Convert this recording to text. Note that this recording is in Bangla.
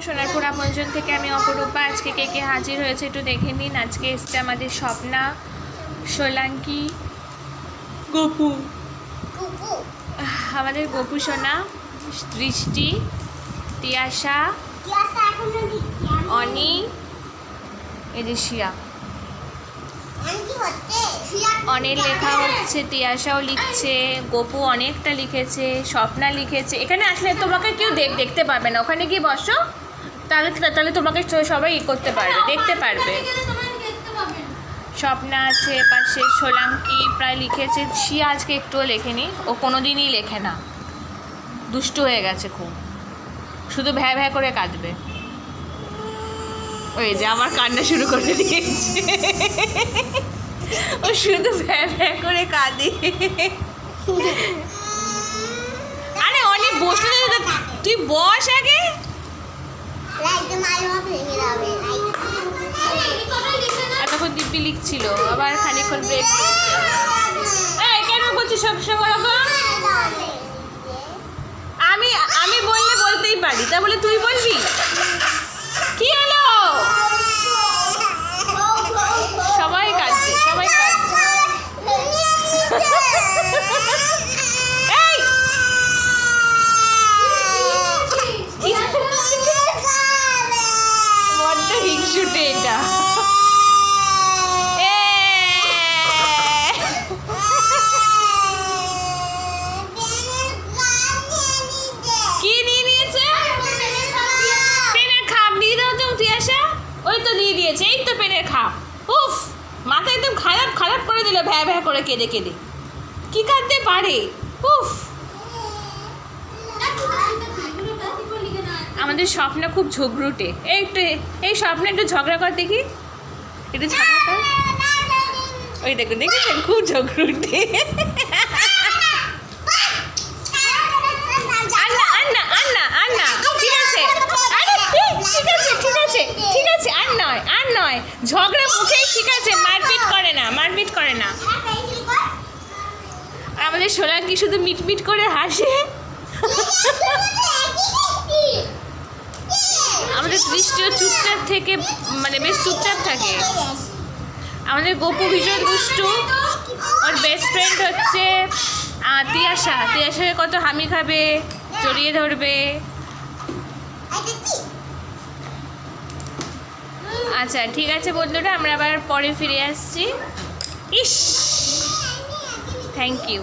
সোনারপুর আপনজন থেকে আমি অপরূপা। আজকে কে কে হাজির হয়েছে একটু দেখে নিন। আজকে এসছে আমাদের স্বপ্না, সোলাঙ্কি, গপু, আমাদের গপু সোনা, দৃষ্টি, তিয়াশা, অনি, এই যে শিয়া। অনেক লেখা হচ্ছে, তিয়াশাও লিখছে, গপু অনেকটা লিখেছে, স্বপ্না লিখেছে। এখানে আসলে তোমাকে কেউ দেখতে পাবে না, ওখানে গিয়ে বসো, তাহলে তোমাকে সবাই করতে পারবে, দেখতে পারবে। স্বপ্না আছে পাশে, সোলাঙ্কি প্রায় লিখেছে, শিয়া আজকে একটুও লেখেনি, ও কোনো দিনই লেখে না, দুষ্টু হয়ে গেছে খুব, শুধু ভ্যা ভ্যা করে কাঁদবে। ওই যে আমার কান্না শুরু করে দিয়েছে, ও শুধু ভ্যা ভ্যা করে কাঁদে। আরে অনেক বসলে, তুই বস আগে। এতক্ষণ দিব্যি লিখছিল, আবার খানিকক্ষণ ব্রেক। কেন বলছিস সবসময় ওরকম? আমি বললে বলতেই পারি, তা বলে তুই বলবি? কি হলো? সবাই কাঁদছে, সবাই কাঁদছে। বড্ড হিংসুটে এটা। কি নিয়ে নিয়েছে? পেনের খাপ দিয়ে দাও তো তিয়াশা। ওই তো দিয়ে দিয়েছে, এই তো পেনের খাপ। উফ, মাথা একদম খারাপ করে দিল, ভ্যা ভ্যা করে কেঁদে কেঁদে। কি কাঁদতে পারে? উফ। আমাদের স্বপ্ন খুব ঝগড়ুটে। এই স্বপ্ন একটু ঝগড়া কর দেখি, একটু ঝগড়া কর। ওই দেখেছেন, খুব ঝগড়ুটে। ঠিক আছে, আর নয়, ঝগড়া মুখেই ঠিক আছে, মারপিট করে না। আমাদের সোলাঙ্কি শুধু মিটমিট করে হাসে। আমাদের দৃষ্টিও চুপচাপ থেকে, মানে বেশ চুপচাপ থাকে। আমাদের গপু ভীষণ দুষ্টু, ওর বেস্ট ফ্রেন্ড হচ্ছে তিয়াশাকে কত হামি খাবে, জড়িয়ে ধরবে। আচ্ছা ঠিক আছে বন্ধুরা, আমরা আবার পরে ফিরে আসছি। ইস, থ্যাংক ইউ।